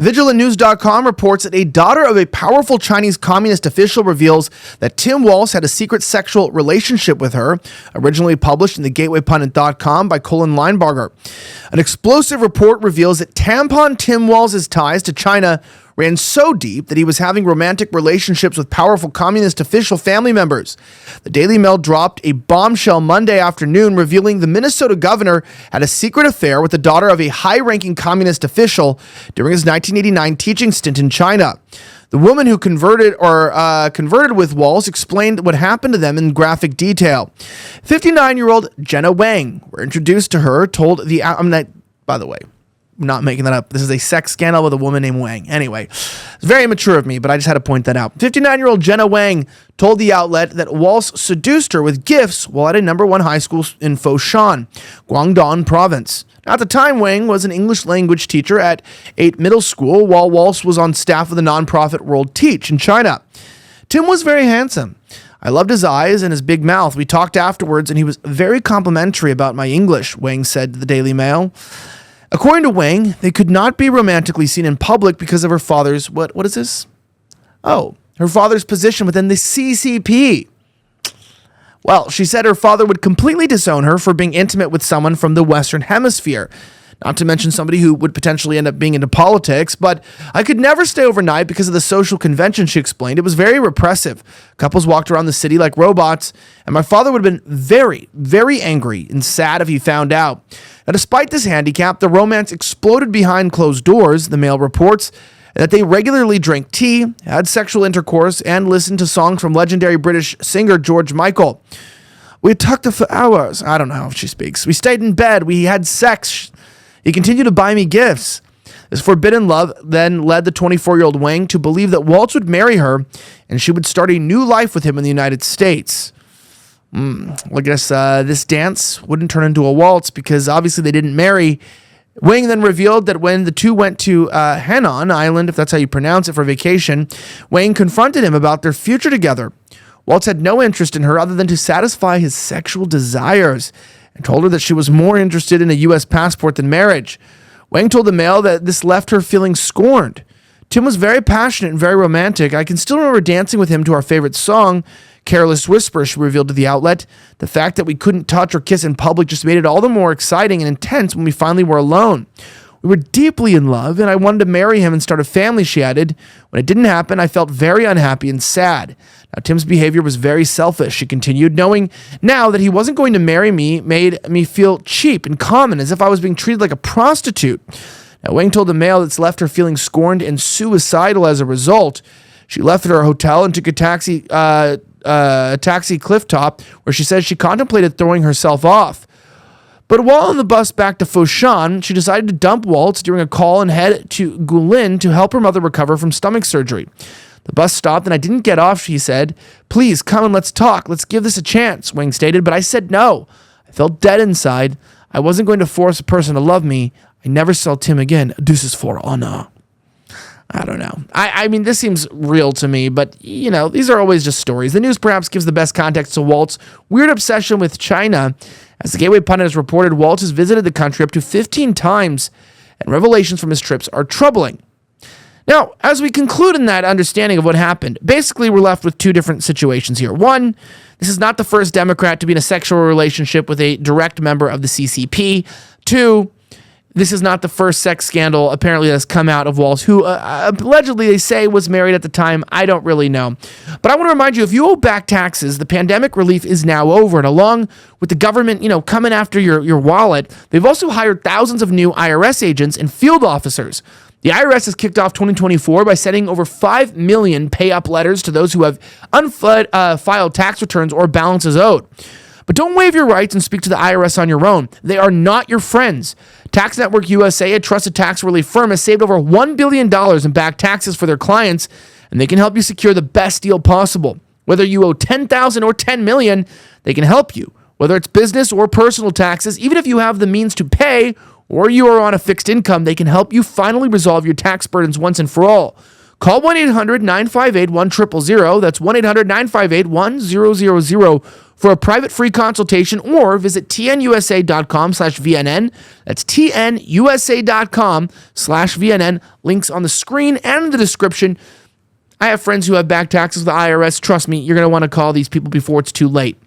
VigilantNews.com reports that a daughter of a powerful Chinese communist official reveals that Tim Walz had a secret sexual relationship with her, originally published in thegatewaypundit.com by Colin Linebarger. An explosive report reveals that tampon Tim Walz's ties to China ran so deep that he was having romantic relationships with powerful communist official family members. The Daily Mail dropped a bombshell Monday afternoon revealing the Minnesota governor had a secret affair with the daughter of a high-ranking communist official during his 1989 teaching stint in China. The woman who converted with Walz explained what happened to them in graphic detail. 59-year-old Jenna Wang, we're introduced to her, told the... by the way, I'm not making that up. This is a sex scandal with a woman named Wang. Anyway, it's very immature of me, but I just had to point that out. 59-year-old Jenna Wang told the outlet that Walz seduced her with gifts while at a number 1 high school in Foshan, Guangdong province. Now, at the time, Wang was an English language teacher at 8 middle school, while Walz was on staff of the nonprofit World Teach in China. Tim was very handsome. I loved his eyes and his big mouth. We talked afterwards, and he was very complimentary about my English, Wang said to the Daily Mail. According to Wang, they could not be romantically seen in public because of her father's, what is this? Oh, her father's position within the CCP. Well, she said her father would completely disown her for being intimate with someone from the Western Hemisphere. Not to mention somebody who would potentially end up being into politics, but I could never stay overnight because of the social convention, she explained. It was very repressive. Couples walked around the city like robots, and my father would have been very, very angry and sad if he found out. Now, despite this handicap, the romance exploded behind closed doors, the Mail reports, that they regularly drank tea, had sexual intercourse, and listened to songs from legendary British singer George Michael. We talked for hours. I don't know how she speaks. We stayed in bed. We had sex. He continued to buy me gifts. This forbidden love then led the 24-year-old Wang to believe that Walz would marry her and she would start a new life with him in the United States. Well, I guess this dance wouldn't turn into a waltz because obviously they didn't marry. Wang then revealed that when the two went to Hainan Island, if that's how you pronounce it, for vacation, Wang confronted him about their future together. Walz had no interest in her other than to satisfy his sexual desires and told her that she was more interested in a U.S. passport than marriage. Wang told the Mail that this left her feeling scorned. Tim was very passionate and very romantic. I can still remember dancing with him to our favorite song, Careless Whisper, she revealed to the outlet. The fact that we couldn't touch or kiss in public just made it all the more exciting and intense when we finally were alone. We were deeply in love, and I wanted to marry him and start a family, she added. When it didn't happen, I felt very unhappy and sad. Now, Tim's behavior was very selfish, she continued. Knowing now that he wasn't going to marry me made me feel cheap and common, as if I was being treated like a prostitute. Now, Wang told the Mail it's left her feeling scorned and suicidal as a result. She left at her hotel and took a taxi cliff top, where she says she contemplated throwing herself off. But while on the bus back to Foshan, she decided to dump Walz during a call and head to Guilin to help her mother recover from stomach surgery. The bus stopped and I didn't get off, she said. Please, come and let's talk. Let's give this a chance, Wang stated, but I said no. I felt dead inside. I wasn't going to force a person to love me. I never saw Tim again. This is for honor. I don't know. I mean, this seems real to me, but, you know, these are always just stories. The news perhaps gives the best context to Walz's weird obsession with China. As the Gateway Pundit has reported, Walz has visited the country up to 15 times, and revelations from his trips are troubling. Now, as we conclude in that understanding of what happened, basically we're left with two different situations here. One, this is not the first Democrat to be in a sexual relationship with a direct member of the CCP. Two, this is not the first sex scandal apparently that has come out of Walz, who allegedly they say was married at the time. I don't really know. But I want to remind you, if you owe back taxes, the pandemic relief is now over. And along with the government, coming after your wallet, they've also hired thousands of new IRS agents and field officers. The IRS has kicked off 2024 by sending over 5 million pay-up letters to those who have unfiled tax returns or balances owed. But don't waive your rights and speak to the IRS on your own. They are not your friends. Tax Network USA, a trusted tax relief firm, has saved over $1 billion in back taxes for their clients, and they can help you secure the best deal possible. Whether you owe $10,000 or $10 million, they can help you. Whether it's business or personal taxes, even if you have the means to pay or you are on a fixed income, they can help you finally resolve your tax burdens once and for all. Call 1-800-958-1000. That's 1-800-958-1000 For a private free consultation or visit tnusa.com/VNN. That's tnusa.com/VNN. Links on the screen and in the description. I have friends who have back taxes with the IRS. Trust me, you're going to want to call these people before it's too late.